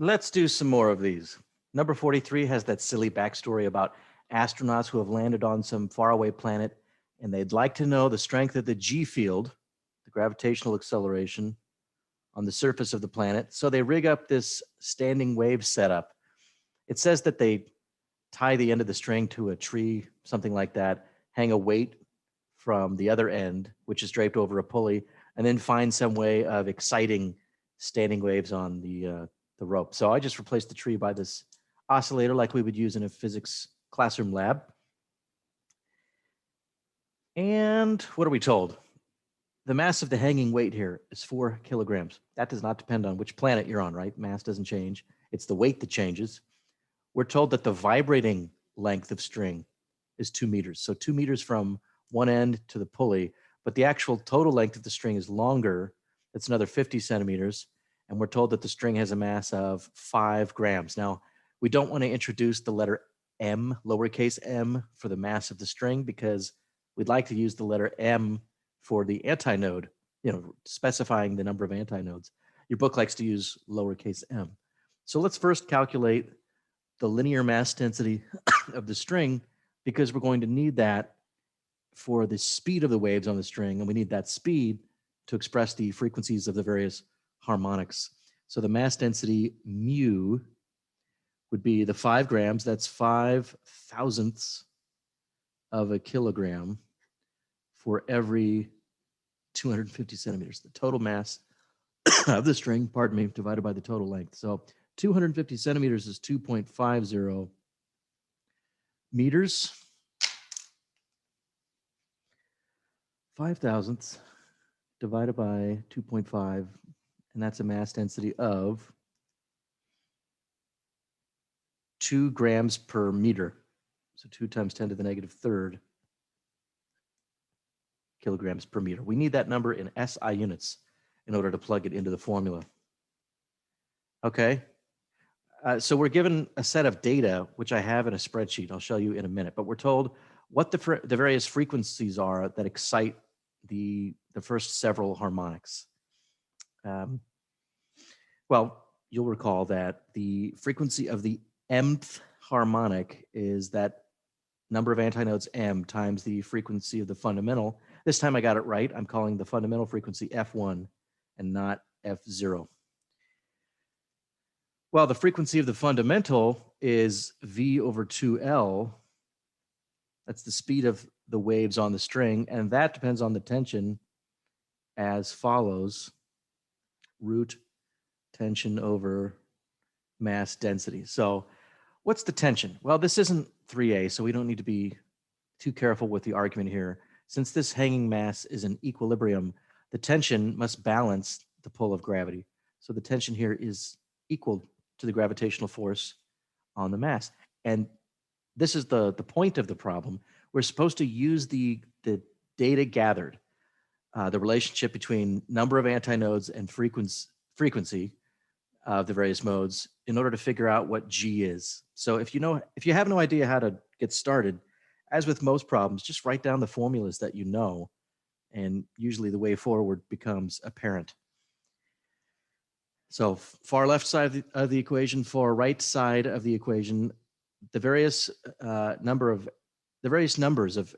Let's do some more of these. Number 43 has that silly backstory about astronauts who have landed on some faraway planet and they'd like to know the strength of the G field, the gravitational acceleration on the surface of the planet. So they rig up this standing wave setup. It says that they tie the end of the string to a tree, something like that, hang a weight from the other end, which is draped over a pulley, and then find some way of exciting standing waves on the rope. So I just replaced the tree by this oscillator like we would use in a physics classroom lab. And what are we told? The mass of the hanging weight here is 4 kilograms. That does not depend on which planet you're on, right? Mass doesn't change. It's the weight that changes. We're told that the vibrating length of string is 2 meters. So 2 meters from one end to the pulley, but the actual total length of the string is longer. It's another 50 centimeters. And we're told that the string has a mass of 5 grams. Now, we don't want to introduce the letter M, lowercase m, for the mass of the string because we'd like to use the letter M for the antinode, specifying the number of antinodes. Your book likes to use lowercase m. So let's first calculate the linear mass density of the string because we're going to need that for the speed of the waves on the string, and we need that speed to express the frequencies of the various harmonics. So the mass density mu would be the 5 grams, that's 5 thousandths of a kilogram for every 250 centimeters. The total mass of the string, divided by the total length. So 250 centimeters is 2.50 meters. 5 thousandths divided by 2.5, and that's a mass density of 2 grams per meter. So 2 times 10 to the negative third kilograms per meter. We need that number in SI units in order to plug it into the formula. Okay, so we're given a set of data, which I have in a spreadsheet. I'll show you in a minute, but we're told what the various frequencies are that excite the first several harmonics. Well, you'll recall that the frequency of the mth harmonic is that number of antinodes m times the frequency of the fundamental. This time I got it right. I'm calling the fundamental frequency F1 and not F0. Well, the frequency of the fundamental is V over 2L. That's the speed of the waves on the string, and that depends on the tension as follows: root tension over mass density. So what's the tension? Well, this isn't 3A, so we don't need to be too careful with the argument here. Since this hanging mass is in equilibrium, the tension must balance the pull of gravity. So the tension here is equal to the gravitational force on the mass. And this is the point of the problem. We're supposed to use the data gathered, the relationship between number of antinodes and frequency of the various modes in order to figure out what G is. So if you have no idea how to get started, as with most problems, just write down the formulas that you know, and usually the way forward becomes apparent. So far left side of the equation, far right side of the equation, the various numbers of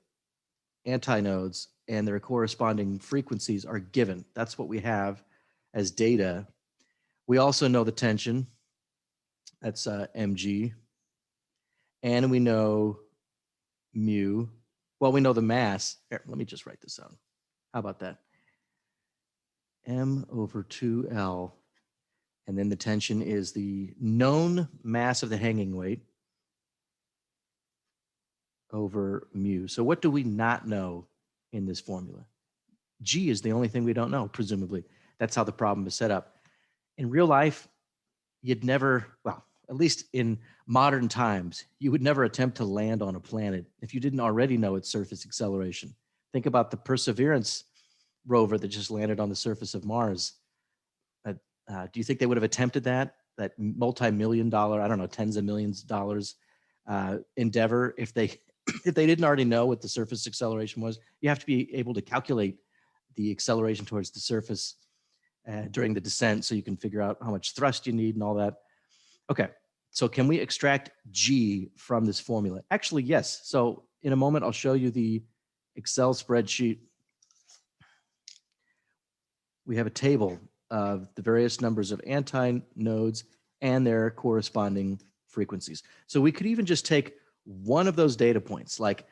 antinodes and their corresponding frequencies are given. That's what we have as data. We also know the tension, that's mg, and we know mu. Well, we know the mass. Here, let me just write this out. How about that? M over 2L, and then the tension is the known mass of the hanging weight over mu. So what do we not know in this formula? G is the only thing we don't know, presumably. That's how the problem is set up. In real life, you'd never, well, at least in modern times, you would never attempt to land on a planet if you didn't already know its surface acceleration. Think about the Perseverance rover that just landed on the surface of Mars. Do you think they would have attempted that multi-million-dollar, I don't know, tens of millions of dollars endeavor if they if they didn't already know what the surface acceleration was? You have to be able to calculate the acceleration towards the surface during the descent so you can figure out how much thrust you need and all that. Okay, so can we extract G from this formula? Actually, yes. So in a moment, I'll show you the Excel spreadsheet. We have a table of the various numbers of antinodes and their corresponding frequencies. So we could even just take one of those data points, like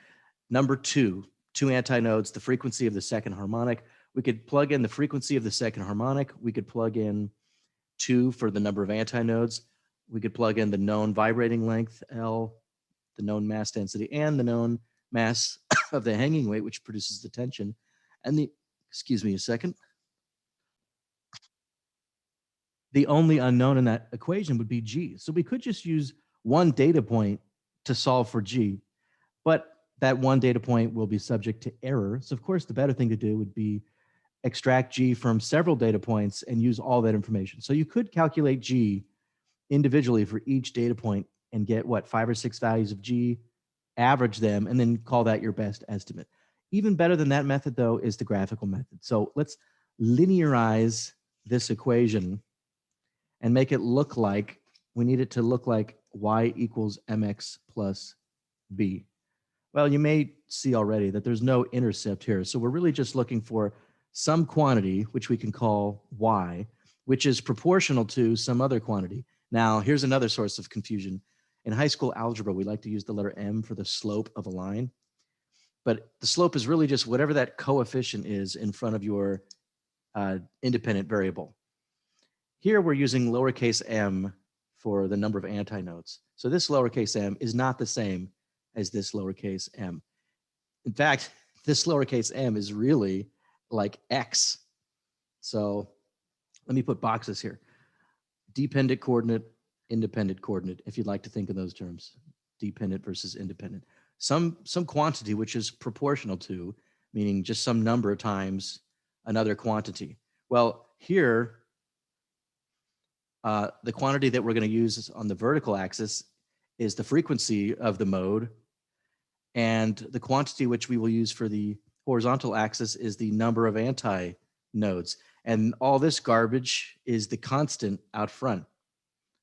number two antinodes, the frequency of the second harmonic. We could plug in the frequency of the second harmonic. We could plug in 2 for the number of antinodes. We could plug in the known vibrating length, L, the known mass density, and the known mass of the hanging weight, which produces the tension. And the, excuse me a second, the only unknown in that equation would be G. So we could just use one data point to solve for G, but that one data point will be subject to error. So of course, the better thing to do would be extract G from several data points and use all that information. So you could calculate G individually for each data point and get what, 5 or 6 values of G, average them, and then call that your best estimate. Even better than that method, though, is the graphical method. So let's linearize this equation and make it look like, we need it to look like y equals mx plus b. Well, you may see already that there's no intercept here. So we're really just looking for some quantity, which we can call y, which is proportional to some other quantity. Now, here's another source of confusion. In high school algebra, we like to use the letter m for the slope of a line. But the slope is really just whatever that coefficient is in front of your independent variable. Here we're using lowercase m for the number of antinodes. So this lowercase m is not the same as this lowercase m. In fact, this lowercase m is really like x. So let me put boxes here. Dependent coordinate, independent coordinate, if you'd like to think in those terms, dependent versus independent. Some quantity which is proportional to, meaning just some number of times another quantity. Well, here, the quantity that we're going to use on the vertical axis is the frequency of the mode, and the quantity which we will use for the horizontal axis is the number of antinodes. And all this garbage is the constant out front.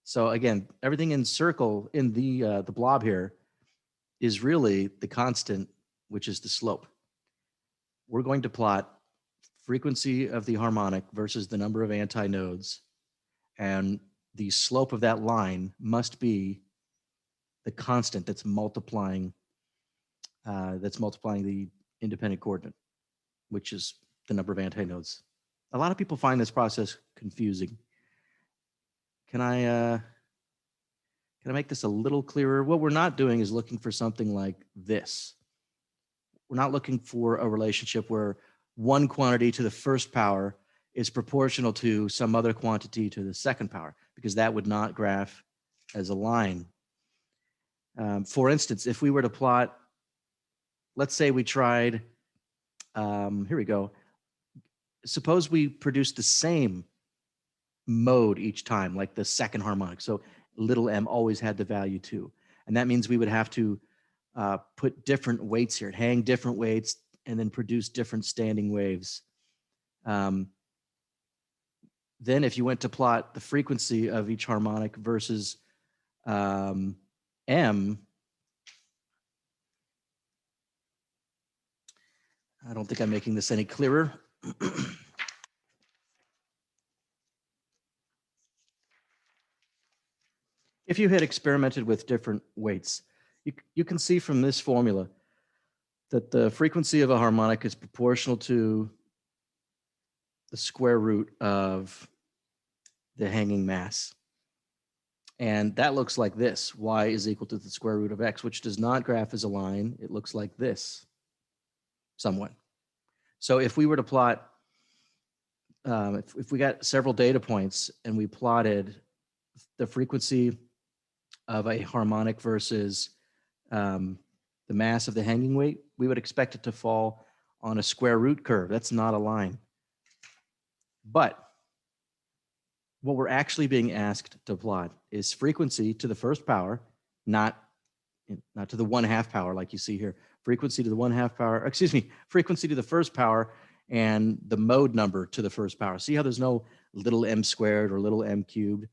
So again, everything in circle in the blob here is really the constant, which is the slope. We're going to plot frequency of the harmonic versus the number of antinodes, and the slope of that line must be the constant that's multiplying the independent coordinate, which is the number of antinodes. A lot of people find this process confusing. Can I make this a little clearer? What we're not doing is looking for something like this. We're not looking for a relationship where one quantity to the first power is proportional to some other quantity to the second power, because that would not graph as a line. For instance, if we were to plot, let's say we tried, here we go. Suppose we produce the same mode each time, like the second harmonic. So little m always had the value 2. And that means we would have to put different weights here, hang different weights, and then produce different standing waves. Then if you went to plot the frequency of each harmonic versus m, I don't think I'm making this any clearer. If you had experimented with different weights, you can see from this formula that the frequency of a harmonic is proportional to the square root of the hanging mass. And that looks like this. Y is equal to the square root of x, which does not graph as a line. It looks like this somewhat. So if we were to plot, if we got several data points and we plotted the frequency of a harmonic versus the mass of the hanging weight, we would expect it to fall on a square root curve. That's not a line. But what we're actually being asked to plot is frequency to the first power, not to the 1/2 power like you see here. Frequency to the 1/2 power, excuse me, frequency to the first power and the mode number to the first power. See how there's no little m squared or little m cubed?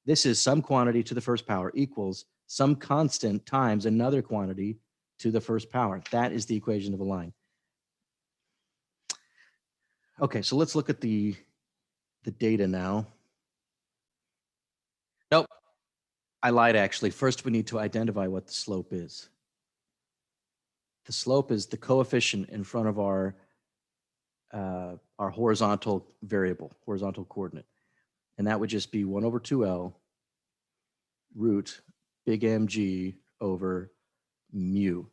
This is some quantity to the first power equals some constant times another quantity to the first power. That is the equation of a line. Okay, so let's look at the data now. Nope, I lied actually. First, we need to identify what the slope is. The slope is the coefficient in front of our horizontal variable, horizontal coordinate. And that would just be 1 over 2L root big MG over mu.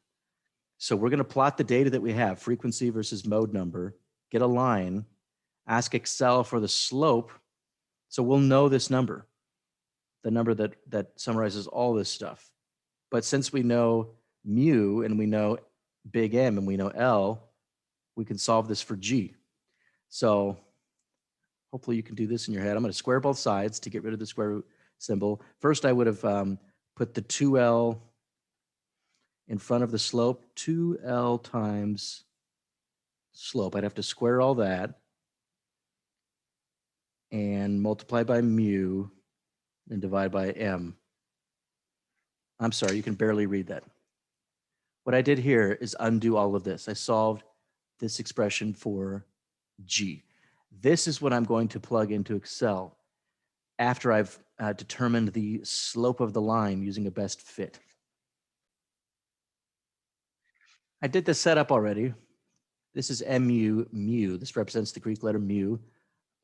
So we're going to plot the data that we have, frequency versus mode number, get a line, ask Excel for the slope. So we'll know this number, the number that summarizes all this stuff. But since we know mu and we know big M and we know L, we can solve this for G. So hopefully you can do this in your head. I'm going to square both sides to get rid of the square root symbol. First, I would have put the 2L in front of the slope, 2L times slope. I'd have to square all that and multiply by mu and divide by M. I'm sorry, you can barely read that. What I did here is undo all of this. I solved this expression for G. This is what I'm going to plug into Excel after I've determined the slope of the line using a best fit. I did the setup already. This is mu. This represents the Greek letter mu,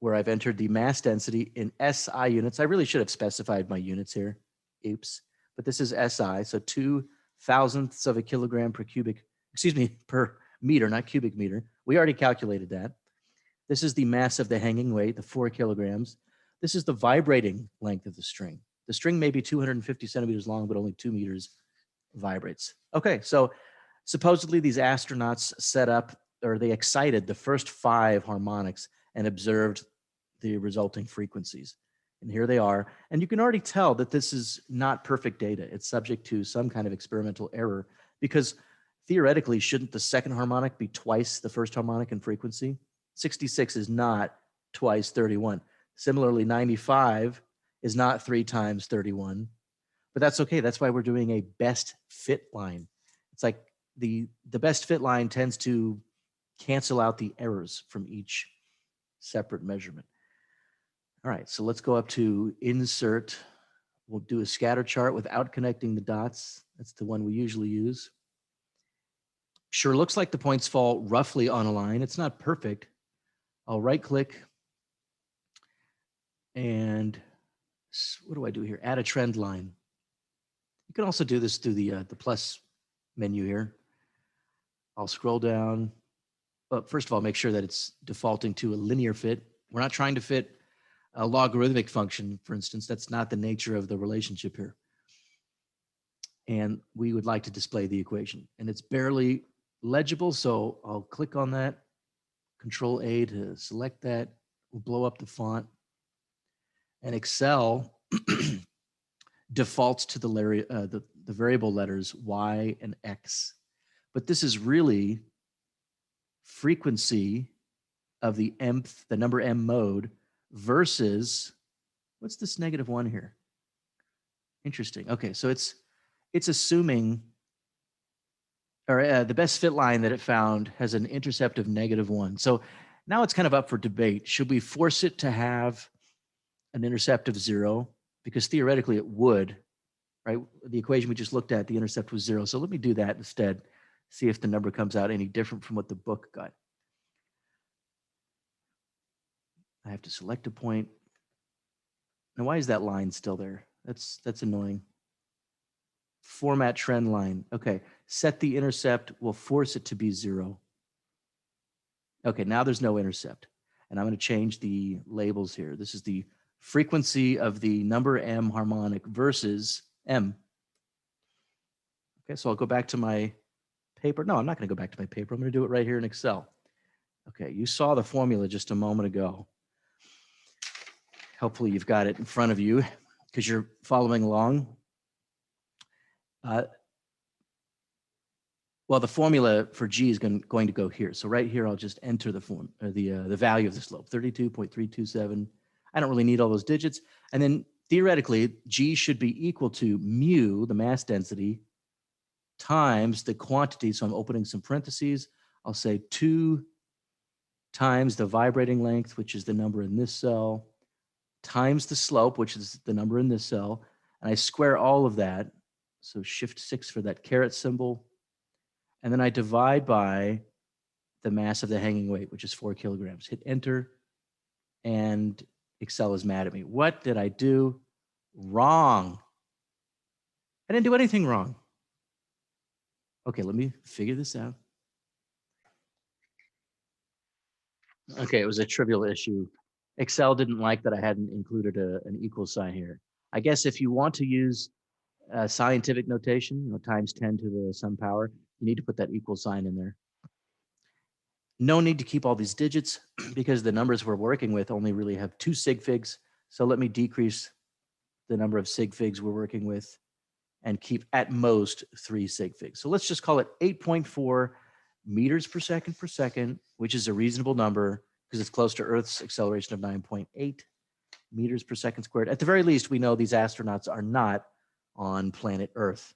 where I've entered the mass density in SI units. I really should have specified my units here. Oops. But this is SI, so 2/1000ths of a kilogram per per meter, not cubic meter. We already calculated that. This is the mass of the hanging weight, the 4 kilograms. This is the vibrating length of the string. The string may be 250 centimeters long, but only 2 meters vibrates. Okay, so supposedly these astronauts set up, or they excited the first 5 harmonics and observed the resulting frequencies. And here they are. And you can already tell that this is not perfect data. It's subject to some kind of experimental error because theoretically, shouldn't the second harmonic be twice the first harmonic in frequency? 66 is not twice 31. Similarly, 95 is not 3 times 31, but that's okay. That's why we're doing a best fit line. It's like the best fit line tends to cancel out the errors from each separate measurement. All right, so let's go up to insert. We'll do a scatter chart without connecting the dots. That's the one we usually use. Sure looks like the points fall roughly on a line. It's not perfect. I'll right click and what do I do here? Add a trend line. You can also do this through the plus menu here. I'll scroll down. But first of all, make sure that it's defaulting to a linear fit. We're not trying to fit a logarithmic function, for instance. That's not the nature of the relationship here. And we would like to display the equation. And it's barely legible, so I'll click on that. Control A to select that. We'll blow up the font. And Excel defaults to the variable letters Y and X. But this is really frequency of the mth, the number M mode versus, what's this -1 here? Interesting. Okay, so it's assuming, or the best fit line that it found has an intercept of -1. So now it's kind of up for debate. Should we force it to have an intercept of 0? Because theoretically it would, right? The equation we just looked at, the intercept was 0. So let me do that instead. See if the number comes out any different from what the book got. I have to select a point. Now, why is that line still there? That's annoying. Format trend line. Okay, set the intercept. We'll force it to be 0. Okay, now there's no intercept. And I'm going to change the labels here. This is the frequency of the number M harmonic versus M. Okay, so I'll go back to my paper. No, I'm not going to go back to my paper. I'm going to do it right here in Excel. Okay, you saw the formula just a moment ago. Hopefully you've got it in front of you because you're following along. Well, the formula for G is going to go here. So right here, I'll just enter the value of the slope, 32.327. I don't really need all those digits. And then theoretically, G should be equal to mu, the mass density, times the quantity. So I'm opening some parentheses. I'll say 2 times the vibrating length, which is the number in this cell, times the slope, which is the number in this cell. And I square all of that. So shift 6 for that caret symbol. And then I divide by the mass of the hanging weight, which is 4 kilograms. Hit enter, and Excel is mad at me. What did I do wrong? I didn't do anything wrong. Okay, let me figure this out. Okay, it was a trivial issue. Excel didn't like that I hadn't included an equal sign here. I guess if you want to use scientific notation, times 10 to the some power, you need to put that equal sign in there. No need to keep all these digits because the numbers we're working with only really have 2 sig figs. So let me decrease the number of sig figs we're working with and keep at most 3 sig figs. So let's just call it 8.4 meters per second, which is a reasonable number because it's close to Earth's acceleration of 9.8 meters per second squared. At the very least, we know these astronauts are not on planet Earth.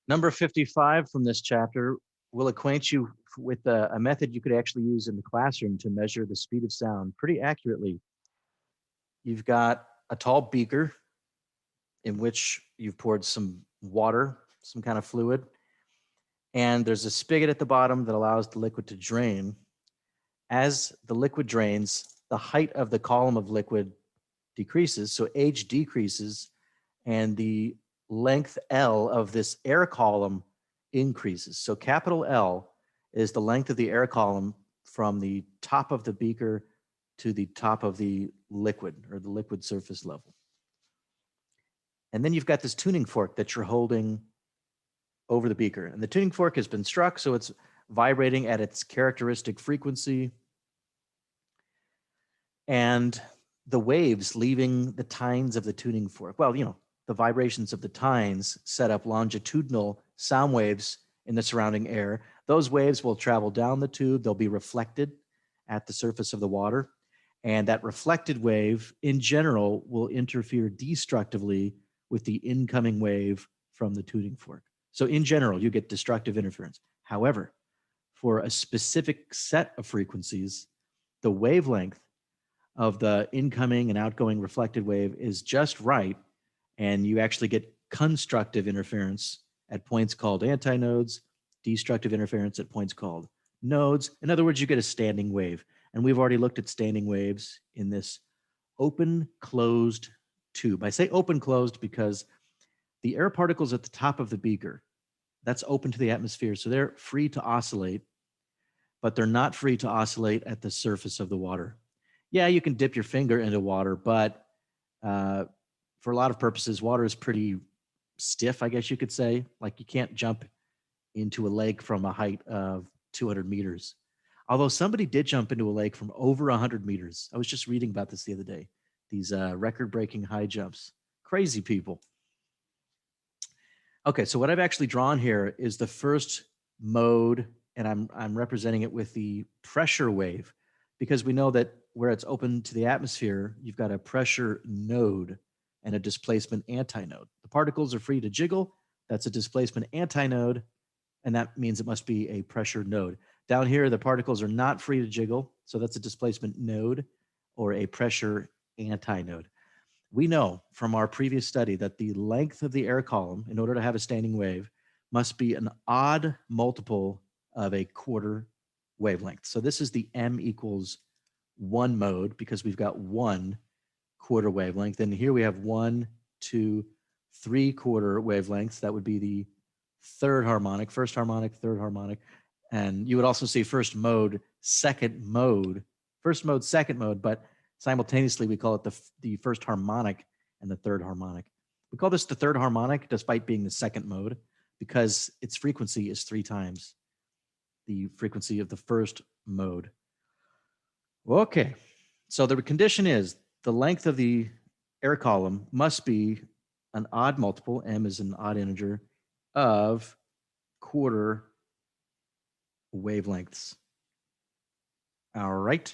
Number 55 from this chapter will acquaint you with a method you could actually use in the classroom to measure the speed of sound pretty accurately. You've got a tall beaker in which you've poured some water, some kind of fluid, and there's a spigot at the bottom that allows the liquid to drain. As the liquid drains, the height of the column of liquid decreases, so H decreases, and the length L of this air column increases. So capital L is the length of the air column from the top of the beaker to the top of the liquid, or the liquid surface level. And then you've got this tuning fork that you're holding over the beaker. And the tuning fork has been struck, so it's vibrating at its characteristic frequency. And the waves leaving the tines of the tuning fork, well, the vibrations of the tines set up longitudinal sound waves in the surrounding air. Those waves will travel down the tube. They'll be reflected at the surface of the water. And that reflected wave, in general, will interfere destructively with the incoming wave from the tuning fork. So in general, you get destructive interference. However, for a specific set of frequencies, the wavelength of the incoming and outgoing reflected wave is just right, and you actually get constructive interference at points called antinodes, destructive interference at points called nodes. In other words, you get a standing wave. And we've already looked at standing waves in this open closed tube. I say open closed because the air particles at the top of the beaker, that's open to the atmosphere, so they're free to oscillate, but they're not free to oscillate at the surface of the water. Yeah, you can dip your finger into water, but for a lot of purposes, water is pretty stiff, I guess you could say. Like, you can't jump into a lake from a height of 200 meters. Although somebody did jump into a lake from over 100 meters. I was just reading about this the other day. These record-breaking high jumps. Crazy people. Okay, so what I've actually drawn here is the first mode, and I'm representing it with the pressure wave, because we know that where it's open to the atmosphere, you've got a pressure node and a displacement antinode. The particles are free to jiggle. That's a displacement antinode, and that means it must be a pressure node. Down here, the particles are not free to jiggle, so that's a displacement node or a pressure antinode. We know from our previous study that the length of the air column, in order to have a standing wave, must be an odd multiple of a quarter wavelength. So this is the m equals 1 mode, because we've got 1 quarter wavelength. And here we have 1, 2, 3 quarter wavelengths. That would be the third harmonic, first harmonic, third harmonic. And you would also see first mode, second mode, first mode, second mode, but simultaneously we call it the first harmonic and the third harmonic. We call this the third harmonic despite being the second mode because its frequency is 3 times the frequency of the first mode. Okay, so the condition is the length of the air column must be an odd multiple, m is an odd integer, of quarter wavelengths. All right.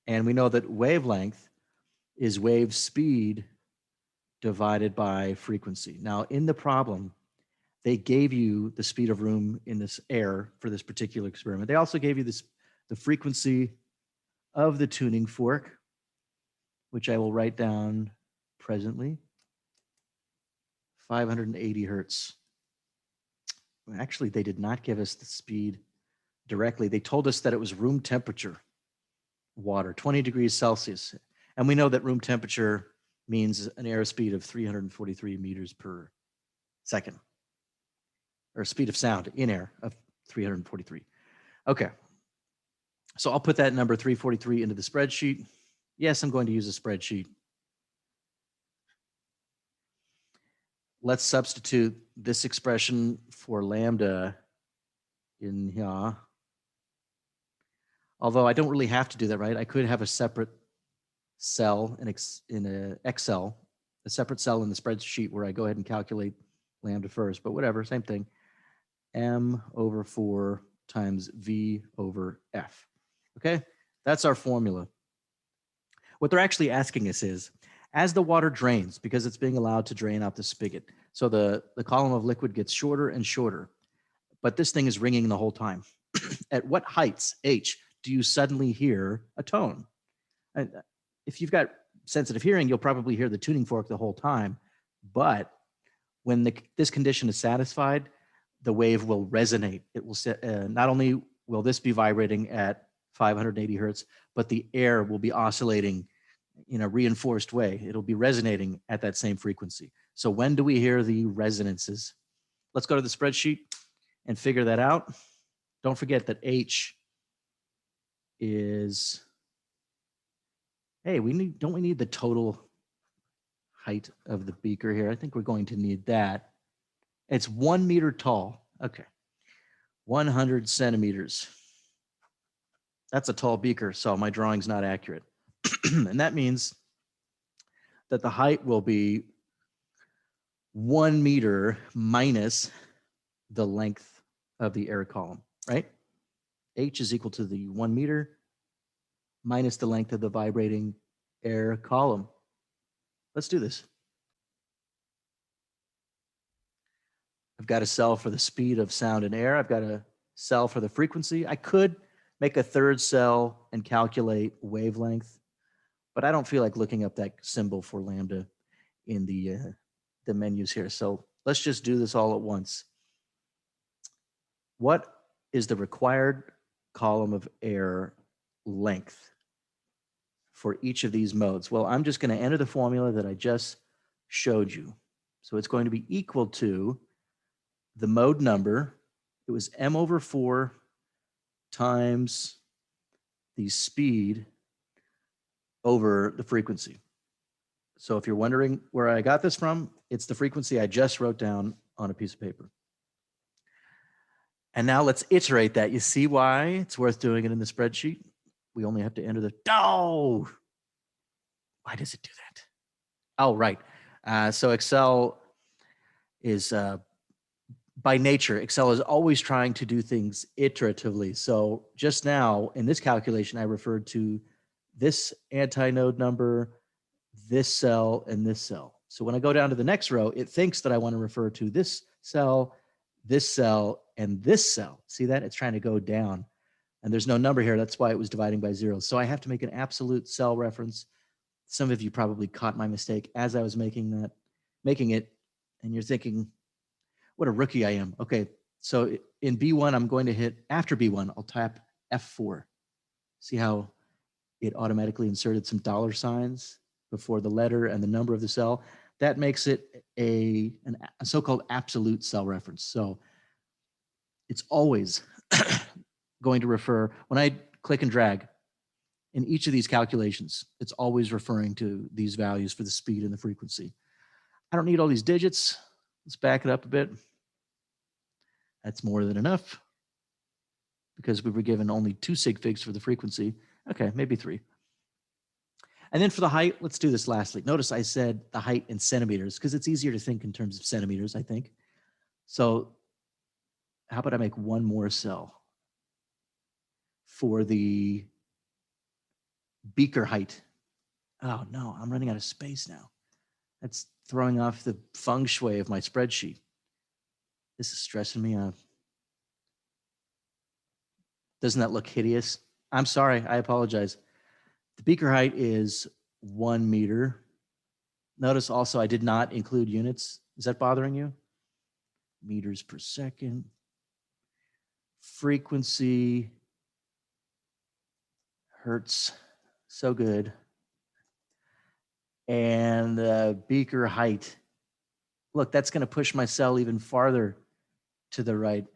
And we know that wavelength is wave speed divided by frequency. Now, in the problem, they gave you the speed of room in this air for this particular experiment. They also gave you the frequency of the tuning fork, which I will write down presently, 580 hertz. Actually, they did not give us the speed directly. They told us that it was room temperature water, 20 degrees Celsius. And we know that room temperature means an air speed of 343 meters per second, or speed of sound in air of 343. Okay. So I'll put that number 343 into the spreadsheet. Yes, I'm going to use a spreadsheet. Let's substitute this expression for lambda in here. Although I don't really have to do that, right? I could have a separate cell in an Excel, a separate cell in the spreadsheet where I go ahead and calculate lambda first, but whatever, same thing. M over 4 times V over F. Okay, that's our formula. What they're actually asking us is, as the water drains, because it's being allowed to drain out the spigot, so the column of liquid gets shorter and shorter, but this thing is ringing the whole time. At what heights, H, do you suddenly hear a tone? And if you've got sensitive hearing, you'll probably hear the tuning fork the whole time, but when this condition is satisfied, the wave will resonate. It will not only will this be vibrating at 580 hertz, but the air will be oscillating in a reinforced way. It'll be resonating at that same frequency. So when do we hear the resonances? Let's go to the spreadsheet and figure that out. Don't forget that H is, hey, don't we need the total height of the beaker here? I think we're going to need that. It's 1 meter tall. Okay. 100 centimeters. That's a tall beaker, so my drawing's not accurate. And that means that the height will be 1 meter minus the length of the air column, right? H is equal to the 1 meter minus the length of the vibrating air column. Let's do this. I've got a cell for the speed of sound and air. I've got a cell for the frequency. I could make a third cell and calculate wavelength, but I don't feel like looking up that symbol for lambda in the menus here. So let's just do this all at once. What is the required column of air length for each of these modes? Well, I'm just going to enter the formula that I just showed you. So it's going to be equal to the mode number. It was M over 4 times the speed over the frequency. So if you're wondering where I got this from, it's the frequency I just wrote down on a piece of paper. And now let's iterate that. You see why it's worth doing it in the spreadsheet? We only have to enter the, oh, why does it do that? Oh, right. So Excel is, by nature, Excel is always trying to do things iteratively. So just now in this calculation, I referred to this anti-node number, this cell, and this cell. So when I go down to the next row, it thinks that I want to refer to this cell, and this cell. See that? It's trying to go down. And there's no number here. That's why it was dividing by 0. So I have to make an absolute cell reference. Some of you probably caught my mistake as I was making it, and you're thinking, what a rookie I am. Okay, so in B1, I'm going to hit, after B1, I'll tap F4. See how it automatically inserted some dollar signs before the letter and the number of the cell? That makes it a so-called absolute cell reference. So it's always going to refer, when I click and drag in each of these calculations, it's always referring to these values for the speed and the frequency. I don't need all these digits. Let's back it up a bit. That's more than enough because we were given only 2 sig figs for the frequency. Okay, maybe 3. And then for the height, let's do this lastly. Notice I said the height in centimeters because it's easier to think in terms of centimeters, I think. So how about I make one more cell for the beaker height? Oh no, I'm running out of space now. That's throwing off the feng shui of my spreadsheet. This is stressing me out. Doesn't that look hideous? I'm sorry, I apologize. The beaker height is 1 meter. Notice also I did not include units. Is that bothering you? Meters per second. Frequency, hertz, so good. And beaker height. Look, that's going to push my cell even farther to the right.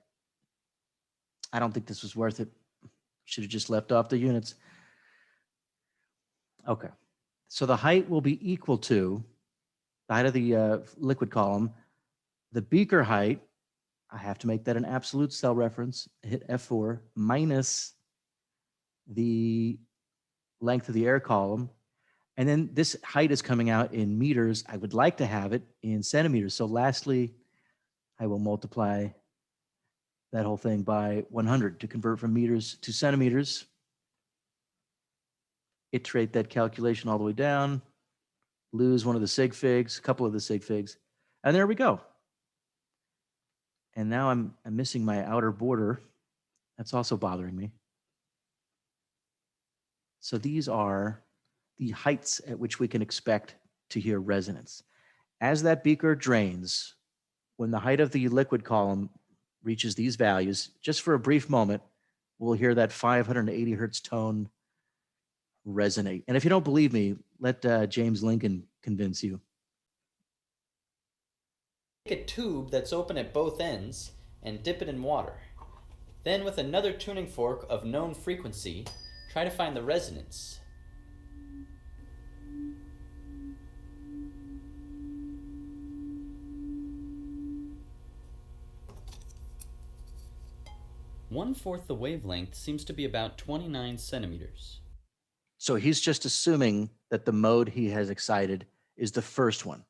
I don't think this was worth it. Should have just left off the units. Okay. So the height will be equal to the height of the liquid column. The beaker height, I have to make that an absolute cell reference, hit F4, minus the length of the air column. And then this height is coming out in meters. I would like to have it in centimeters. So lastly, I will multiply that whole thing by 100 to convert from meters to centimeters. Iterate that calculation all the way down, lose one of the sig figs, a couple of the sig figs, and there we go. And now I'm missing my outer border. That's also bothering me. So these are the heights at which we can expect to hear resonance. As that beaker drains, when the height of the liquid column reaches these values, just for a brief moment, we'll hear that 580 hertz tone resonate. And if you don't believe me, let James Lincoln convince you. Take a tube that's open at both ends and dip it in water. Then with another tuning fork of known frequency, try to find the resonance. One-fourth the wavelength seems to be about 29 centimeters. So he's just assuming that the mode he has excited is the first one.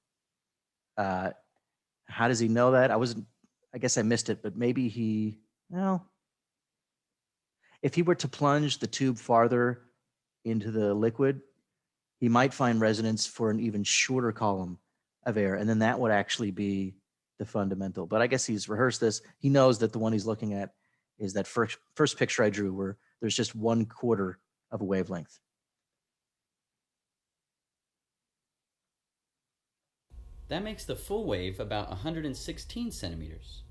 How does he know that? I guess I missed it, but maybe if he were to plunge the tube farther into the liquid, he might find resonance for an even shorter column of air, and then that would actually be the fundamental. But I guess he's rehearsed this. He knows that the one he's looking at is that first picture I drew where there's just 1/4 of a wavelength. That makes the full wave about 116 centimeters.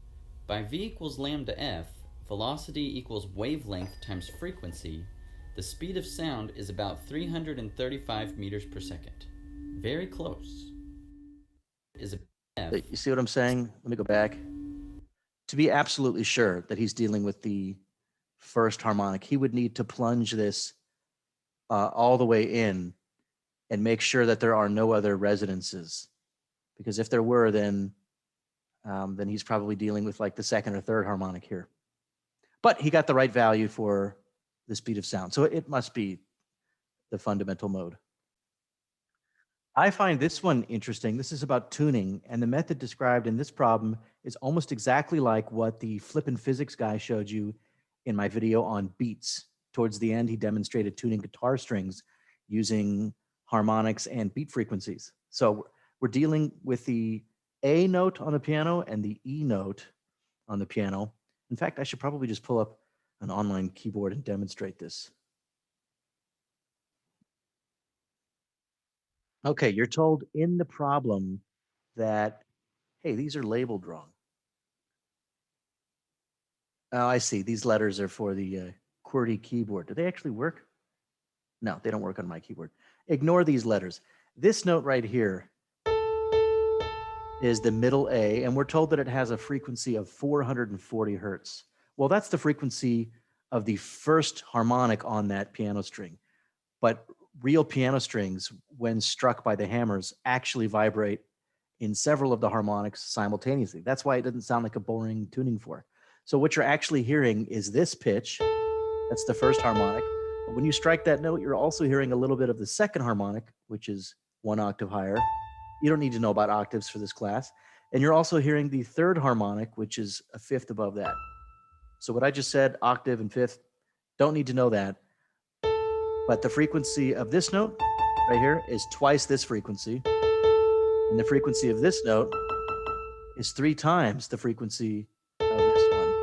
By V equals lambda F, velocity equals wavelength times frequency, the speed of sound is about 335 meters per second. Very close. Is a F. You see what I'm saying? Let me go back. To be absolutely sure that he's dealing with the first harmonic, he would need to plunge this all the way in and make sure that there are no other resonances. Because if there were, then he's probably dealing with like the second or third harmonic here. But he got the right value for the speed of sound. So it must be the fundamental mode. I find this one interesting. This is about tuning, and the method described in this problem is almost exactly like what the flippin' physics guy showed you in my video on beats. Towards the end, he demonstrated tuning guitar strings using harmonics and beat frequencies. So we're dealing with the A note on the piano and the E note on the piano. In fact, I should probably just pull up an online keyboard and demonstrate this. Okay, you're told in the problem that, hey, these are labeled wrong. Oh, I see. These letters are for the QWERTY keyboard. Do they actually work? No, they don't work on my keyboard. Ignore these letters. This note right here is the middle A, and we're told that it has a frequency of 440 hertz. Well, that's the frequency of the first harmonic on that piano string. But real piano strings, when struck by the hammers, actually vibrate in several of the harmonics simultaneously. That's why it doesn't sound like a boring tuning fork. So what you're actually hearing is this pitch. That's the first harmonic. But when you strike that note, you're also hearing a little bit of the second harmonic, which is 1 octave higher. You don't need to know about octaves for this class. And you're also hearing the third harmonic, which is a fifth above that. So what I just said, octave and fifth, don't need to know that. But the frequency of this note right here is twice this frequency. And the frequency of this note is 3 times the frequency of this one.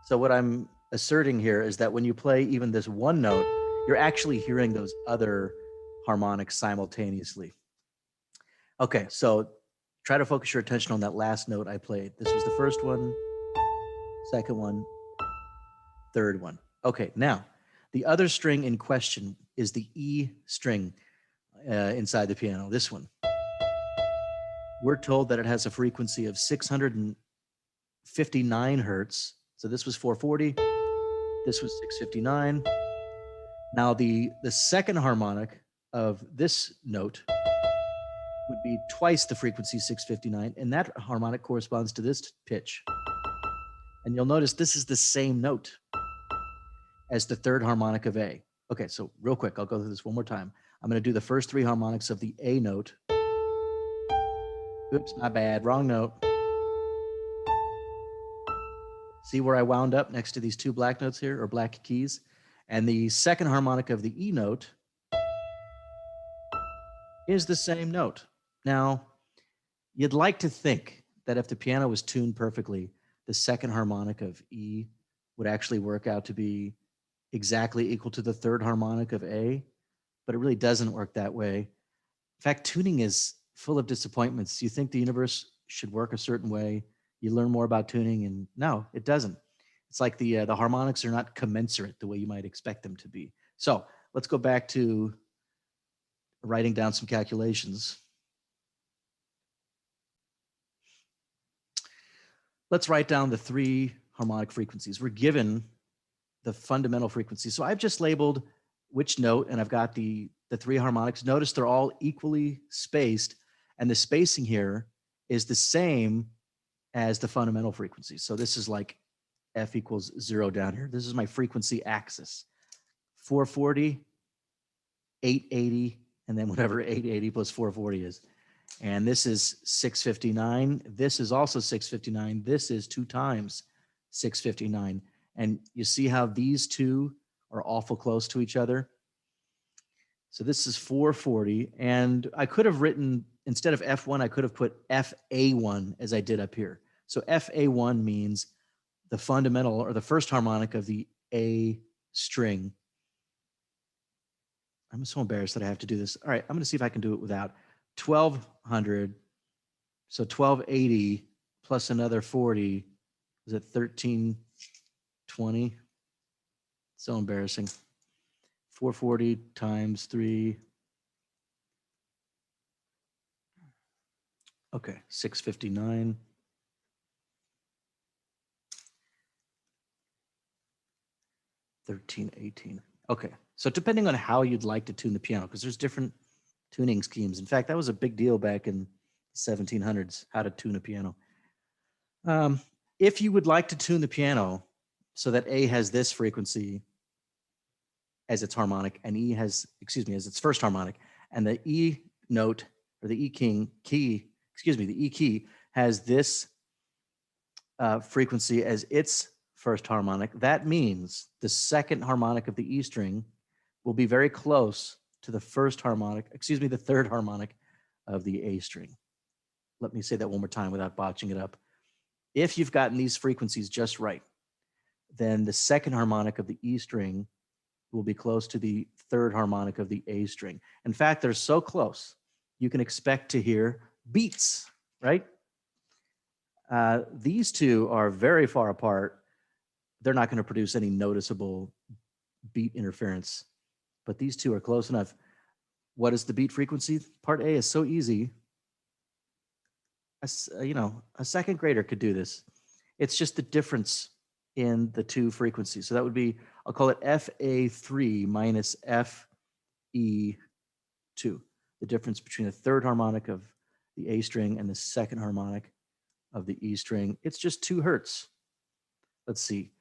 So what I'm asserting here is that when you play even this one note, you're actually hearing those other harmonics simultaneously. Okay, so try to focus your attention on that last note I played. This was the first one, second one, third one. Okay, now the other string in question is the E string inside the piano, this one. We're told that it has a frequency of 659 hertz. So this was 440, this was 659. Now the second harmonic of this note would be twice the frequency 659, and that harmonic corresponds to this pitch. And you'll notice this is the same note as the third harmonic of A. Okay, so real quick, I'll go through this one more time. I'm going to do the first 3 harmonics of the A note. Oops, my bad, wrong note. See where I wound up next to these 2 black notes here, or black keys? And the second harmonic of the E note is the same note. Now, you'd like to think that if the piano was tuned perfectly, the second harmonic of E would actually work out to be exactly equal to the third harmonic of A, but it really doesn't work that way. In fact, tuning is full of disappointments. You think the universe should work a certain way, you learn more about tuning, and no, it doesn't. It's like the harmonics are not commensurate the way you might expect them to be. So let's go back to writing down some calculations. Let's write down the 3 harmonic frequencies. We're given the fundamental frequency. So I've just labeled which note, and I've got the 3 harmonics. Notice they're all equally spaced, and the spacing here is the same as the fundamental frequency. So this is like F equals 0 down here. This is my frequency axis. 440, 880, and then whatever 880 plus 440 is. And this is 659. This is also 659. This is 2 times 659. And you see how these 2 are awful close to each other? So this is 440. And I could have written, instead of F1, I could have put FA1 as I did up here. So FA1 means the fundamental, or the first harmonic of the A string. I'm so embarrassed that I have to do this. All right, I'm going to see if I can do it without. 1200, so 1280 plus another 40, is it 1320? So embarrassing. 440 times 3. Okay, 659. 1318. Okay, so depending on how you'd like to tune the piano, because there's different tuning schemes. In fact, that was a big deal back in the 1700s, how to tune a piano. If you would like to tune the piano so that A has this frequency as its harmonic, and E has, as its first harmonic, and the E note, or the the E key has this frequency as its first harmonic, that means the second harmonic of the E string will be very close to the first harmonic, the third harmonic of the A string. Let me say that one more time without botching it up. If you've gotten these frequencies just right, then the second harmonic of the E string will be close to the third harmonic of the A string. In fact, they're so close, you can expect to hear beats, right? These 2 are very far apart. They're not going to produce any noticeable beat interference, but these 2 are close enough. What is the beat frequency? Part A is so easy. A second grader could do this. It's just the difference in the 2 frequencies. So that would be, I'll call it FA3 minus FE2, the difference between the third harmonic of the A string and the second harmonic of the E string. It's just 2 hertz. Let's see.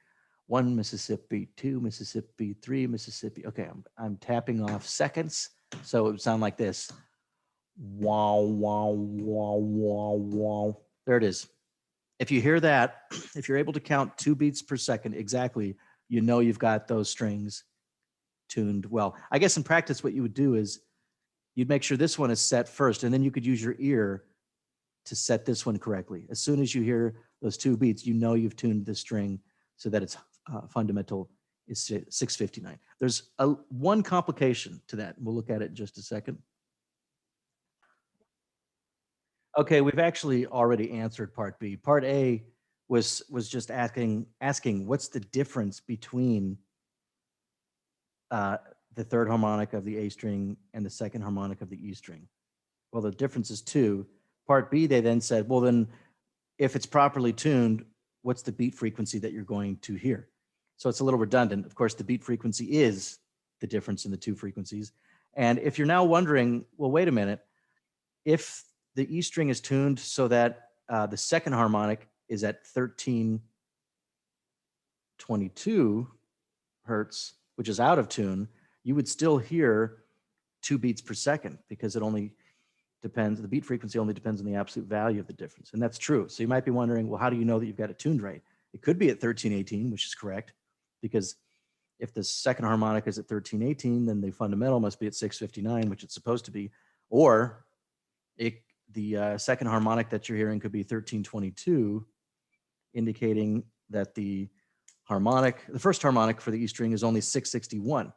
1 Mississippi, 2 Mississippi, 3 Mississippi. Okay, I'm tapping off seconds, so it would sound like this. Wow, wow, wow, wow, wow. There it is. If you hear that, if you're able to count 2 beats per second exactly, you know you've got those strings tuned well. I guess in practice, what you would do is you'd make sure this one is set first, and then you could use your ear to set this one correctly. As soon as you hear those two beats, you know you've tuned the string so that its fundamental is 659. There's one complication to that. We'll look at it in just a second. Okay, we've actually already answered part B. Part A was just asking what's the difference between the third harmonic of the A string and the second harmonic of the E string. Well, the difference is 2. Part B, they then said, well, then if it's properly tuned, what's the beat frequency that you're going to hear? So it's a little redundant. Of course, the beat frequency is the difference in the two frequencies. And if you're now wondering, well, wait a minute, if the E string is tuned so that the second harmonic is at 1322 hertz, which is out of tune, you would still hear 2 beats per second because it only depends, the beat frequency only depends on the absolute value of the difference. And that's true. So you might be wondering, well, how do you know that you've got it tuned right? It could be at 1318, which is correct, because if the second harmonic is at 1318, then the fundamental must be at 659, which it's supposed to be. Or the second harmonic that you're hearing could be 1322, indicating that the first harmonic for the E string is only 661,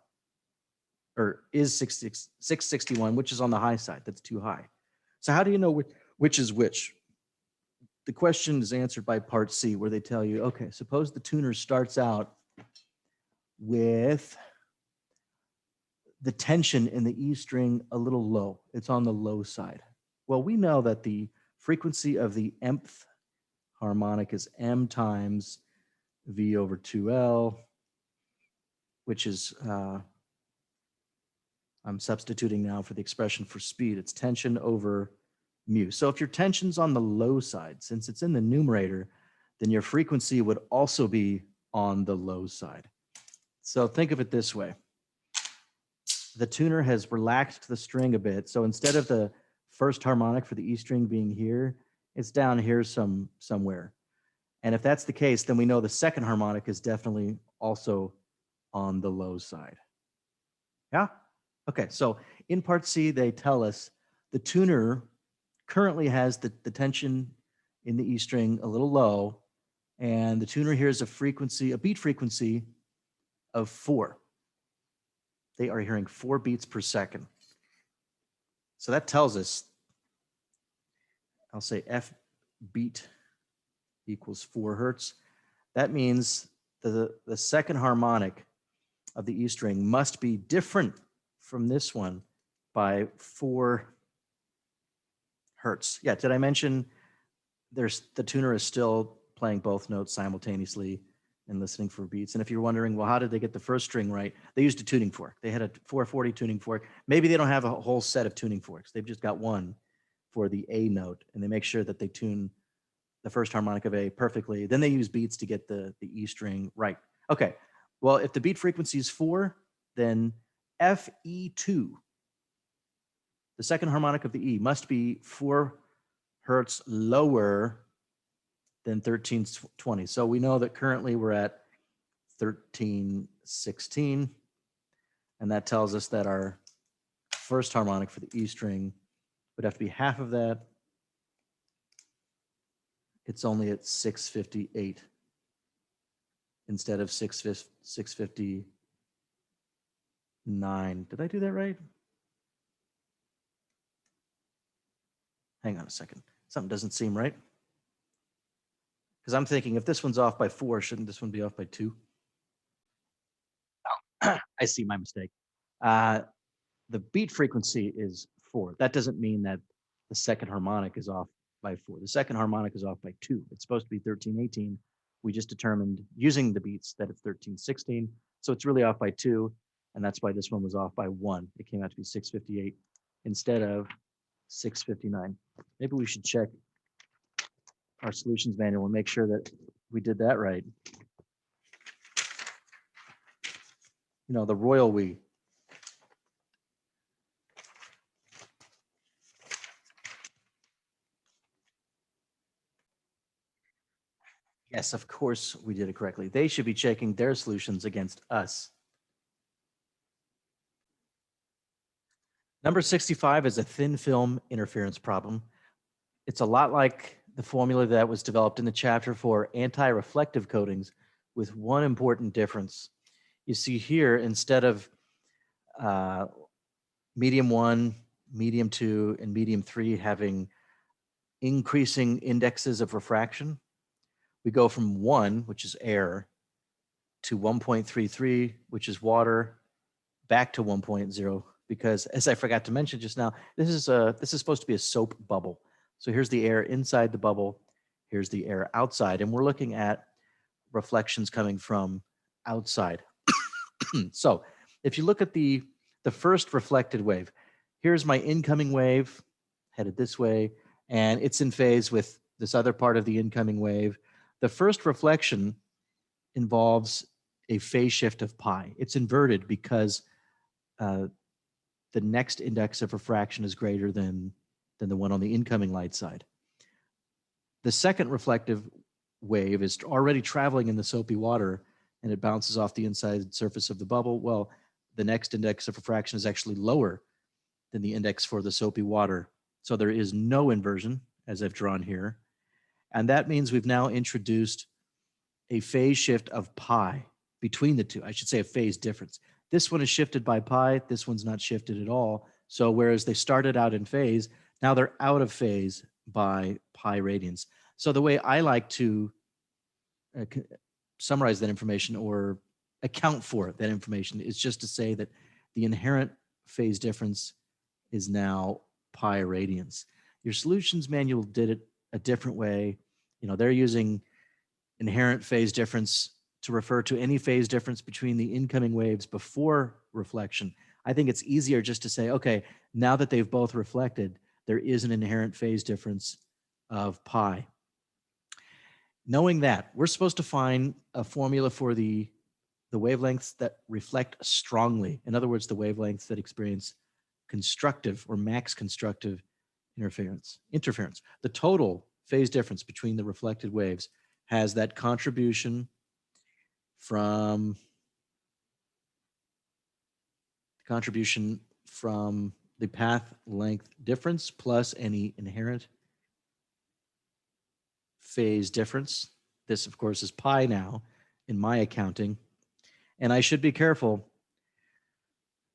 or is 661, which is on the high side. That's too high. So how do you know which is which? The question is answered by part C, where they tell you, okay, suppose the tuner starts out with the tension in the E string a little low. It's on the low side. Well, we know that the frequency of the mth harmonic is m times v over 2L, which is, I'm substituting now for the expression for speed. It's tension over mu. So if your tension's on the low side, since it's in the numerator, then your frequency would also be on the low side. So think of it this way. The tuner has relaxed the string a bit. So instead of the first harmonic for the E string being here, it's down here somewhere. And if that's the case, then we know the second harmonic is definitely also on the low side. Yeah? Okay, so in part C, they tell us the tuner currently has the tension in the E string a little low, and the tuner hears a beat frequency of 4. They are hearing 4 beats per second. So that tells us, I'll say F beat equals 4 hertz. That means the second harmonic of the E string must be different from this one by 4 hertz. Yeah, did I mention the tuner is still playing both notes simultaneously and listening for beats? And if you're wondering, well, how did they get the first string right? They used a tuning fork. They had a 440 tuning fork. Maybe they don't have a whole set of tuning forks. They've just got one for the A note, and they make sure that they tune the first harmonic of A perfectly. Then they use beats to get the E string right. Okay, well, if the beat frequency is 4, then FE2, the second harmonic of the E, must be 4 hertz lower than 1320. So we know that currently we're at 1316, and that tells us that our first harmonic for the E string would have to be half of that. It's only at 658 instead of 659. Did I do that right? Hang on a second. Something doesn't seem right. Because I'm thinking if this one's off by 4, shouldn't this one be off by 2? Oh, I see my mistake. The beat frequency is 4. That doesn't mean that the second harmonic is off by 4. The second harmonic is off by 2. It's supposed to be 1318. We just determined using the beats that it's 1316. So it's really off by 2. And that's why this one was off by 1. It came out to be 658 instead of 659. Maybe we should check our solutions manual and make sure that we did that right. You know, the royal we. Yes, of course we did it correctly. They should be checking their solutions against us. Number 65 is a thin film interference problem. It's a lot like the formula that was developed in the chapter for anti-reflective coatings, with one important difference. You see here, instead of uh, medium 1, medium 2, and medium 3 having increasing indexes of refraction, we go from 1, which is air, to 1.33, which is water, back to 1.0, because as I forgot to mention just now, this is supposed to be a soap bubble. So here's the air inside the bubble, here's the air outside, and we're looking at reflections coming from outside. So if you look at the first reflected wave, here's my incoming wave headed this way, and it's in phase with this other part of the incoming wave. The first reflection involves a phase shift of pi. It's inverted because the next index of refraction is greater than the one on the incoming light side. The second reflective wave is already traveling in the soapy water, and it bounces off the inside surface of the bubble. Well, the next index of refraction is actually lower than the index for the soapy water. So there is no inversion, as I've drawn here. And that means we've now introduced a phase shift of pi between the two. I should say a phase difference. This one is shifted by pi. This one's not shifted at all. So whereas they started out in phase, now they're out of phase by pi radians. So the way I like to summarize that information or account for that information is just to say that the inherent phase difference is now pi radians. Your solutions manual did it a different way. You know, they're using inherent phase difference to refer to any phase difference between the incoming waves before reflection. I think it's easier just to say, okay, now that they've both reflected, there is an inherent phase difference of pi. Knowing that, we're supposed to find a formula for the wavelengths that reflect strongly. In other words, the wavelengths that experience constructive or max constructive interference. The total phase difference between the reflected waves has that contribution from the path length difference plus any inherent phase difference. This, of course, is pi now in my accounting. And I should be careful.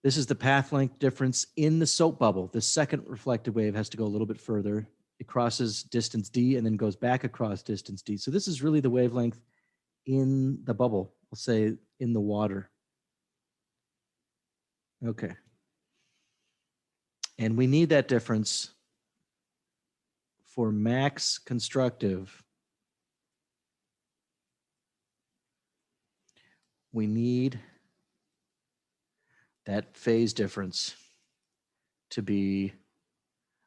This is the path length difference in the soap bubble. The second reflected wave has to go a little bit further. It crosses distance d and then goes back across distance d. So this is really the wavelength in the bubble. We'll say in the water. Okay. And we need that difference for max constructive. We need that phase difference to be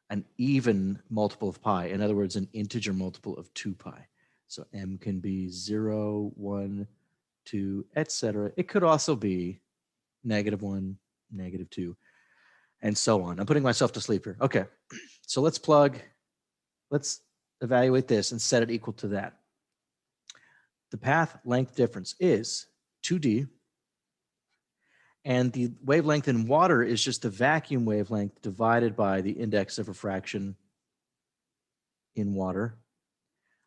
an even multiple of pi. In other words, an integer multiple of 2 pi. So m can be 0, 1, 2, etc. It could also be -1, -2, and so on. I'm putting myself to sleep here. Okay, so let's evaluate this and set it equal to that. The path length difference is 2d, and the wavelength in water is just the vacuum wavelength divided by the index of refraction in water.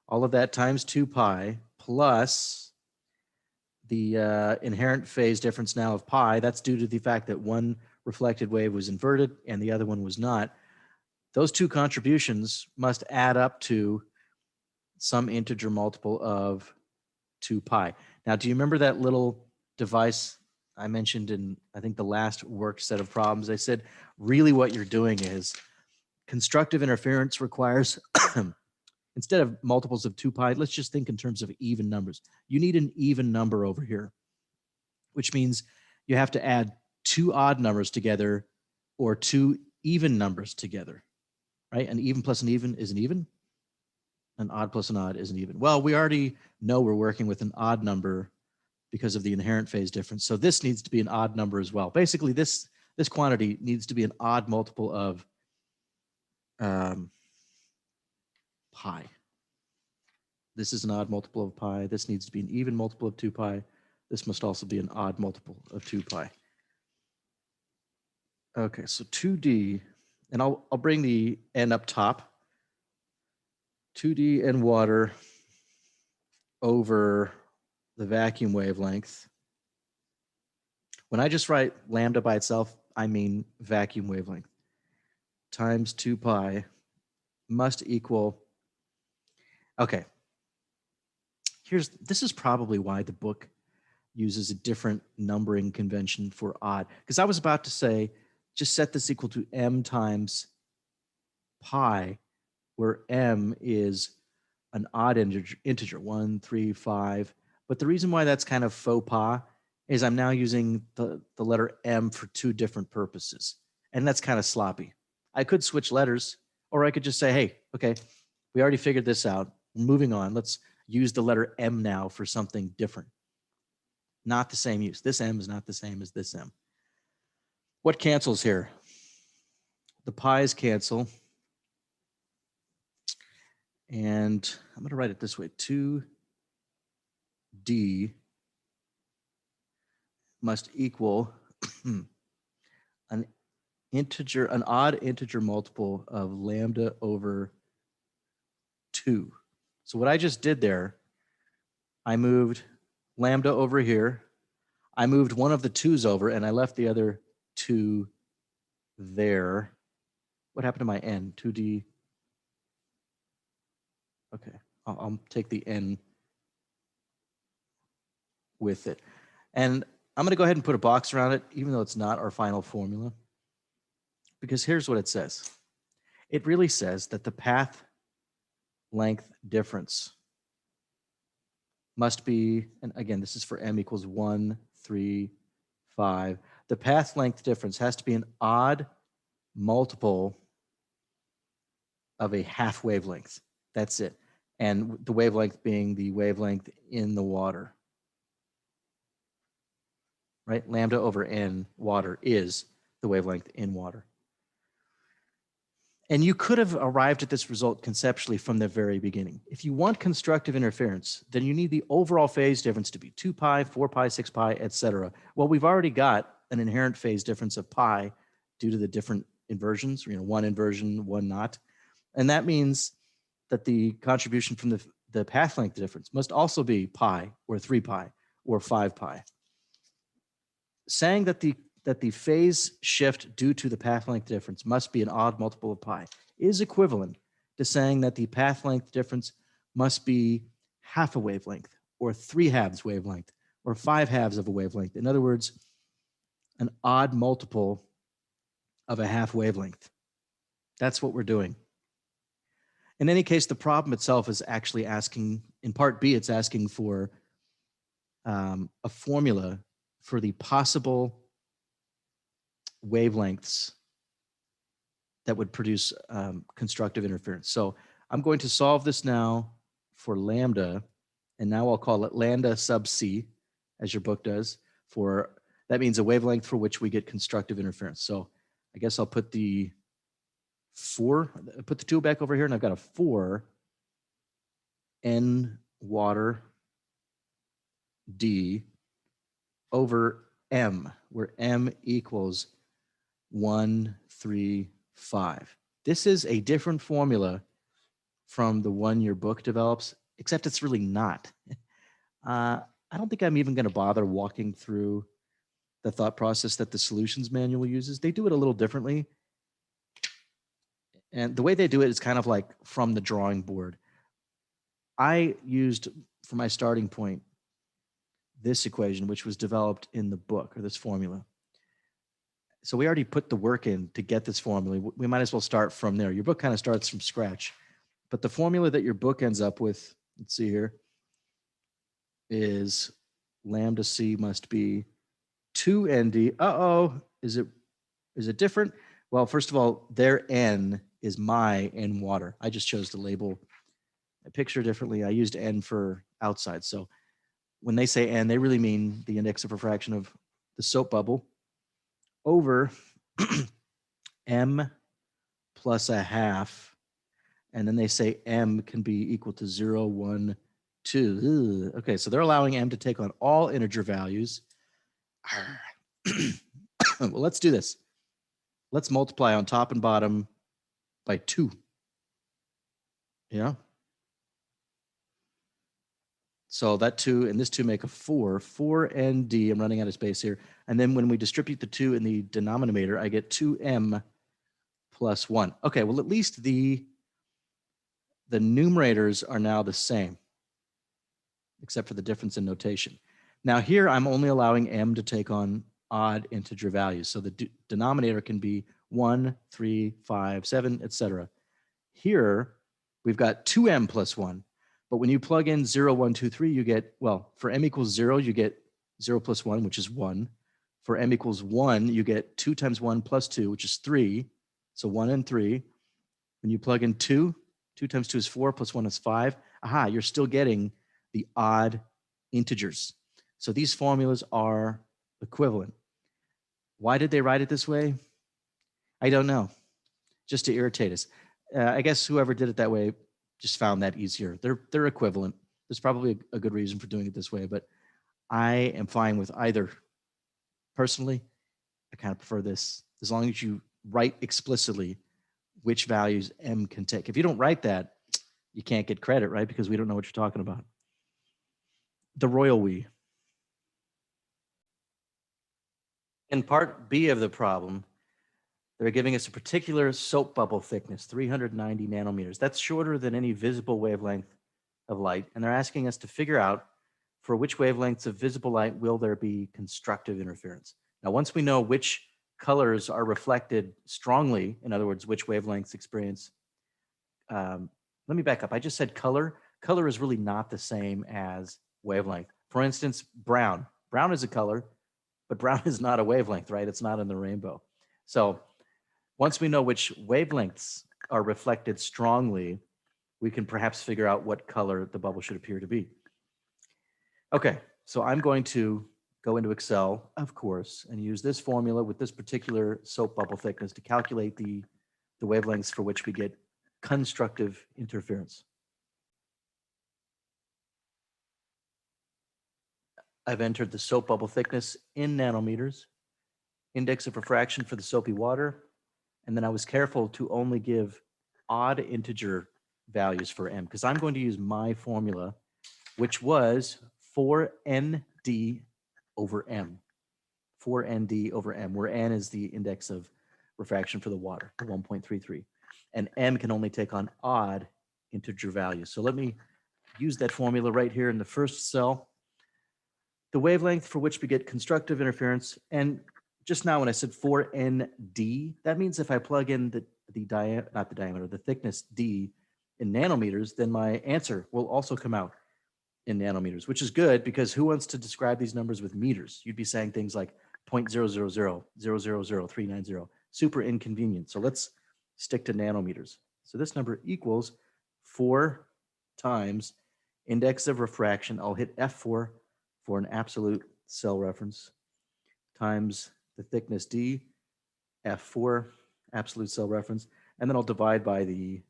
All of that times 2 pi plus the inherent phase difference now of pi. That's due to the fact that one reflected wave was inverted and the other one was not. Those two contributions must add up to some integer multiple of 2 pi. Now, do you remember that little device I mentioned in, I think, the last work set of problems? I said, really what you're doing is constructive interference requires, instead of multiples of 2 pi, let's just think in terms of even numbers. You need an even number over here, which means you have to add 2 odd numbers together or 2 even numbers together, right? An even plus an even is an even. An odd plus an odd is an even. Well, we already know we're working with an odd number because of the inherent phase difference. So this needs to be an odd number as well. Basically, this quantity needs to be an odd multiple of pi. This is an odd multiple of pi. This needs to be an even multiple of 2 pi. This must also be an odd multiple of 2 pi. Okay, so 2D, and I'll bring the N up top. 2D and water over the vacuum wavelength. When I just write lambda by itself, I mean vacuum wavelength times 2 pi must equal, okay, this is probably why the book uses a different numbering convention for odd. Because I was about to say, just set this equal to m times pi, where m is an odd integer 1, 3, 5. But the reason why that's kind of faux pas is I'm now using the letter m for two different purposes. And that's kind of sloppy. I could switch letters, or I could just say, hey, okay, we already figured this out. We're moving on. Let's use the letter m now for something different. Not the same use. This m is not the same as this m. What cancels here? The pi's cancel. And I'm going to write it this way. 2d must equal an odd integer multiple of lambda over 2. So what I just did there, I moved lambda over here. I moved one of the 2's over, and I left the other 2 there. What happened to my n? 2d. Okay, I'll take the n with it. And I'm going to go ahead and put a box around it, even though it's not our final formula. Because here's what it says. It really says that the path length difference must be, and again, this is for m equals 1, 3, 5. The path length difference has to be an odd multiple of a half wavelength. That's it. And the wavelength being the wavelength in the water. Right? Lambda over n water is the wavelength in water. And you could have arrived at this result conceptually from the very beginning. If you want constructive interference, then you need the overall phase difference to be 2 pi, 4 pi, 6 pi, etc. Well, we've already got an inherent phase difference of pi due to the different inversions, one inversion, one not. And that means that the contribution from the path length difference must also be pi or 3 pi or 5 pi. Saying that the phase shift due to the path length difference must be an odd multiple of pi is equivalent to saying that the path length difference must be half a wavelength or 3/2 wavelength or 5/2 of a wavelength. In other words, an odd multiple of a half wavelength. That's what we're doing. In any case, the problem itself is actually asking, in part B, it's asking for a formula for the possible wavelengths that would produce constructive interference. So I'm going to solve this now for lambda, and now I'll call it lambda sub c, as your book does, that means a wavelength for which we get constructive interference. So I guess I'll put the 2 back over here, and I've got a 4 n water d over m, where m equals 1, 3, 5. This is a different formula from the one your book develops, except it's really not. I don't think I'm even going to bother walking through the thought process that the solutions manual uses. They do it a little differently. And the way they do it is kind of like from the drawing board. I used, for my starting point, this equation, which was developed in the book, or this formula. So we already put the work in to get this formula. We might as well start from there. Your book kind of starts from scratch. But the formula that your book ends up with, let's see here, is lambda c must be 2nd. Uh-oh, is it different? Well, first of all, their n is my n water. I just chose to label a picture differently. I used n for outside. So when they say n, they really mean the index of refraction of the soap bubble over m plus a half. And then they say m can be equal to 0, 1, 2. Okay, so they're allowing m to take on all integer values. Well, let's do this. Let's multiply on top and bottom by 2. Yeah. So that 2 and this 2 make a 4. 4nd, I'm running out of space here. And then when we distribute the 2 in the denominator, I get 2m plus 1. Okay, well, at least the numerators are now the same, except for the difference in notation. Now here, I'm only allowing m to take on odd integer values. So the denominator can be 1, 3, 5, 7, etc. Here, we've got 2m plus 1. But when you plug in 0, 1, 2, 3, you get, well, for m equals 0, you get 0 plus 1, which is 1. For m equals 1, you get 2 times 1 plus 2, which is 3. So 1 and 3. When you plug in 2, 2 times 2 is 4, plus 1 is 5. Aha, you're still getting the odd integers. So these formulas are equivalent. Why did they write it this way? I don't know. Just to irritate us. I guess whoever did it that way just found that easier. They're equivalent. There's probably a good reason for doing it this way, but I am fine with either. Personally, I kind of prefer this, as long as you write explicitly which values m can take. If you don't write that, you can't get credit, right? Because we don't know what you're talking about. The royal we. In part B of the problem, they're giving us a particular soap bubble thickness, 390 nanometers. That's shorter than any visible wavelength of light. And they're asking us to figure out for which wavelengths of visible light will there be constructive interference. Now, once we know which colors are reflected strongly, in other words, which wavelengths experience, let me back up. I just said color. Color is really not the same as wavelength. For instance, brown. Brown is a color, but brown is not a wavelength, right? It's not in the rainbow. So once we know which wavelengths are reflected strongly, we can perhaps figure out what color the bubble should appear to be. Okay, so I'm going to go into Excel, of course, and use this formula with this particular soap bubble thickness to calculate the wavelengths for which we get constructive interference. I've entered the soap bubble thickness in nanometers, index of refraction for the soapy water, and then I was careful to only give odd integer values for m, because I'm going to use my formula, which was 4nd over m. 4nd over m, where n is the index of refraction for the water, 1.33. And m can only take on odd integer values. So let me use that formula right here in the first cell. The wavelength for which we get constructive interference, and just now when I said 4nd, that means if I plug in the thickness d in nanometers, then my answer will also come out in nanometers, which is good because who wants to describe these numbers with meters? You'd be saying things like 0.000000390. Super inconvenient. So let's stick to nanometers. So this number equals 4 times index of refraction. I'll hit F4 for an absolute cell reference times the thickness D, F4, absolute cell reference, and then I'll divide by the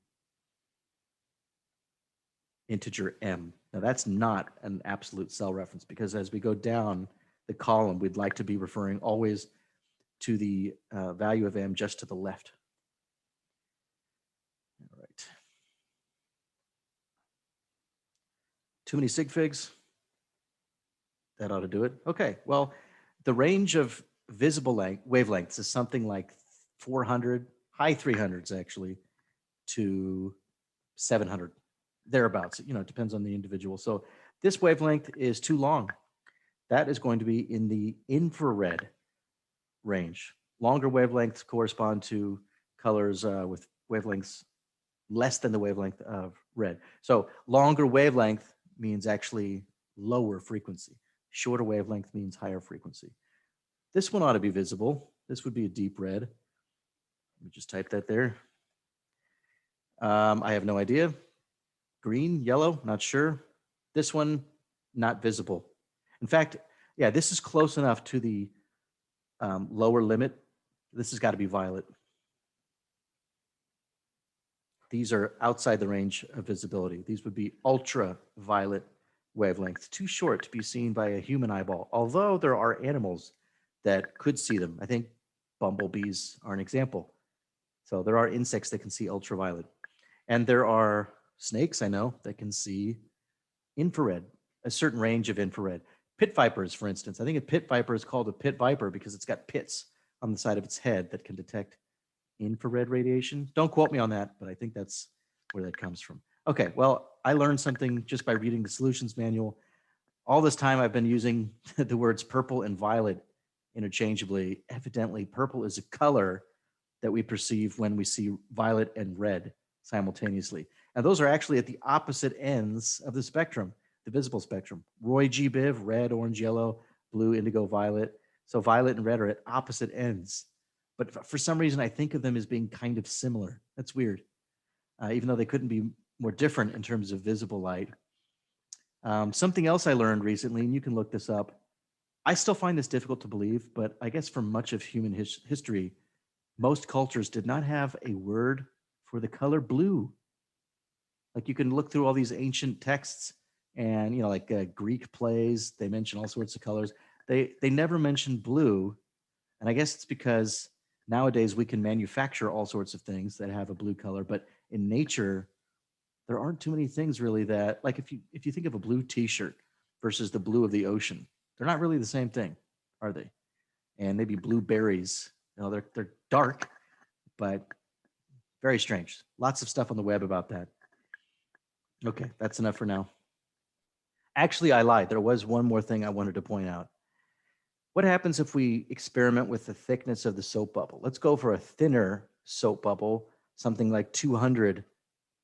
integer m. Now that's not an absolute cell reference because as we go down the column, we'd like to be referring always to the value of m just to the left. All right. Too many sig figs? That ought to do it. Okay, well, the range of visible wavelengths is something like 400, high 300s actually, to 700, thereabouts. You know, it depends on the individual. So this wavelength is too long. That is going to be in the infrared range. Longer wavelengths correspond to colors with wavelengths less than the wavelength of red. So longer wavelength means actually lower frequency. Shorter wavelength means higher frequency. This one ought to be visible. This would be a deep red. Let me just type that there. I have no idea. Green, yellow, not sure. This one, not visible. In fact, yeah, this is close enough to the lower limit. This has got to be violet. These are outside the range of visibility. These would be ultraviolet wavelengths, too short to be seen by a human eyeball, although there are animals that could see them. I think bumblebees are an example. So there are insects that can see ultraviolet. And there are snakes, I know, that can see infrared, a certain range of infrared. Pit vipers, for instance. I think a pit viper is called a pit viper because it's got pits on the side of its head that can detect infrared radiation. Don't quote me on that, but I think that's where that comes from. Okay, well, I learned something just by reading the solutions manual. All this time I've been using the words purple and violet interchangeably. Evidently, purple is a color that we perceive when we see violet and red simultaneously. And those are actually at the opposite ends of the spectrum, the visible spectrum. Roy G. Biv, red, orange, yellow, blue, indigo, violet. So violet and red are at opposite ends. But for some reason, I think of them as being kind of similar. That's weird, even though they couldn't be more different in terms of visible light. Something else I learned recently, and you can look this up. I still find this difficult to believe, but I guess for much of human history, most cultures did not have a word for the color blue. Like you can look through all these ancient texts and, like Greek plays, they mention all sorts of colors. They never mentioned blue. And I guess it's because nowadays we can manufacture all sorts of things that have a blue color, but in nature, there aren't too many things really that, like if you think of a blue t-shirt versus the blue of the ocean, they're not really the same thing, are they? And maybe blueberries, they're dark, but very strange. Lots of stuff on the web about that. Okay, that's enough for now. Actually, I lied. There was one more thing I wanted to point out. What happens if we experiment with the thickness of the soap bubble? Let's go for a thinner soap bubble, something like 200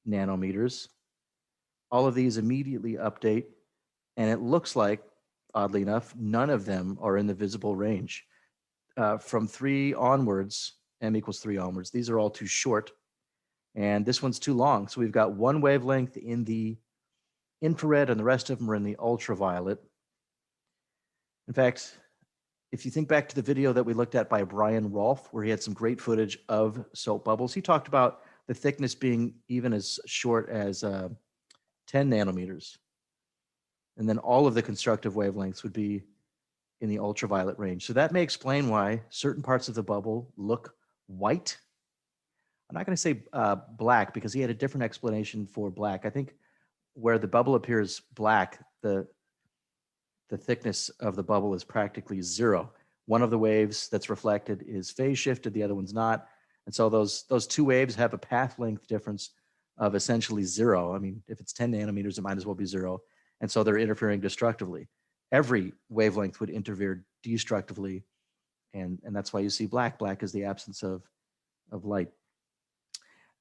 nanometers. All of these immediately update, and it looks like, oddly enough, none of them are in the visible range. From 3 onwards, m equals 3 onwards, these are all too short, and this one's too long. So we've got one wavelength in the infrared, and the rest of them are in the ultraviolet. In fact, if you think back to the video that we looked at by Brian Rolfe, where he had some great footage of soap bubbles, he talked about the thickness being even as short as 10 nanometers. And then all of the constructive wavelengths would be in the ultraviolet range. So that may explain why certain parts of the bubble look white. I'm not going to say black because he had a different explanation for black. I think where the bubble appears black, the thickness of the bubble is practically zero. One of the waves that's reflected is phase shifted, the other one's not. And so those 2 waves have a path length difference of essentially 0. I mean, if it's 10 nanometers, it might as well be 0. And so they're interfering destructively. Every wavelength would interfere destructively. And that's why you see black. Black is the absence of light.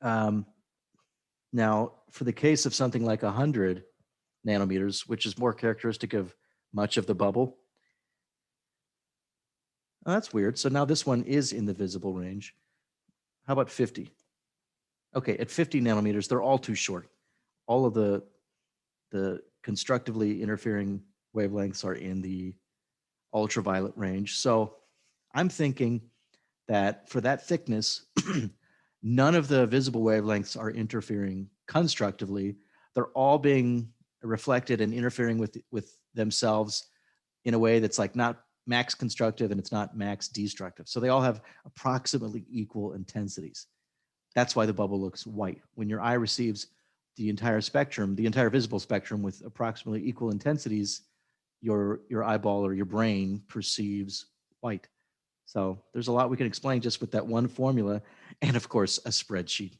Now, for the case of something like 100 nanometers, which is more characteristic of much of the bubble. Oh, that's weird. So now this one is in the visible range. How about 50? Okay, at 50 nanometers, they're all too short. All of the constructively interfering wavelengths are in the ultraviolet range. So I'm thinking that for that thickness, none of the visible wavelengths are interfering constructively. They're all being reflected and interfering with themselves in a way that's like not max constructive and it's not max destructive. So they all have approximately equal intensities. That's why the bubble looks white. When your eye receives the entire spectrum, the entire visible spectrum with approximately equal intensities, your eyeball or your brain perceives white. So there's a lot we can explain just with that one formula and, of course, a spreadsheet.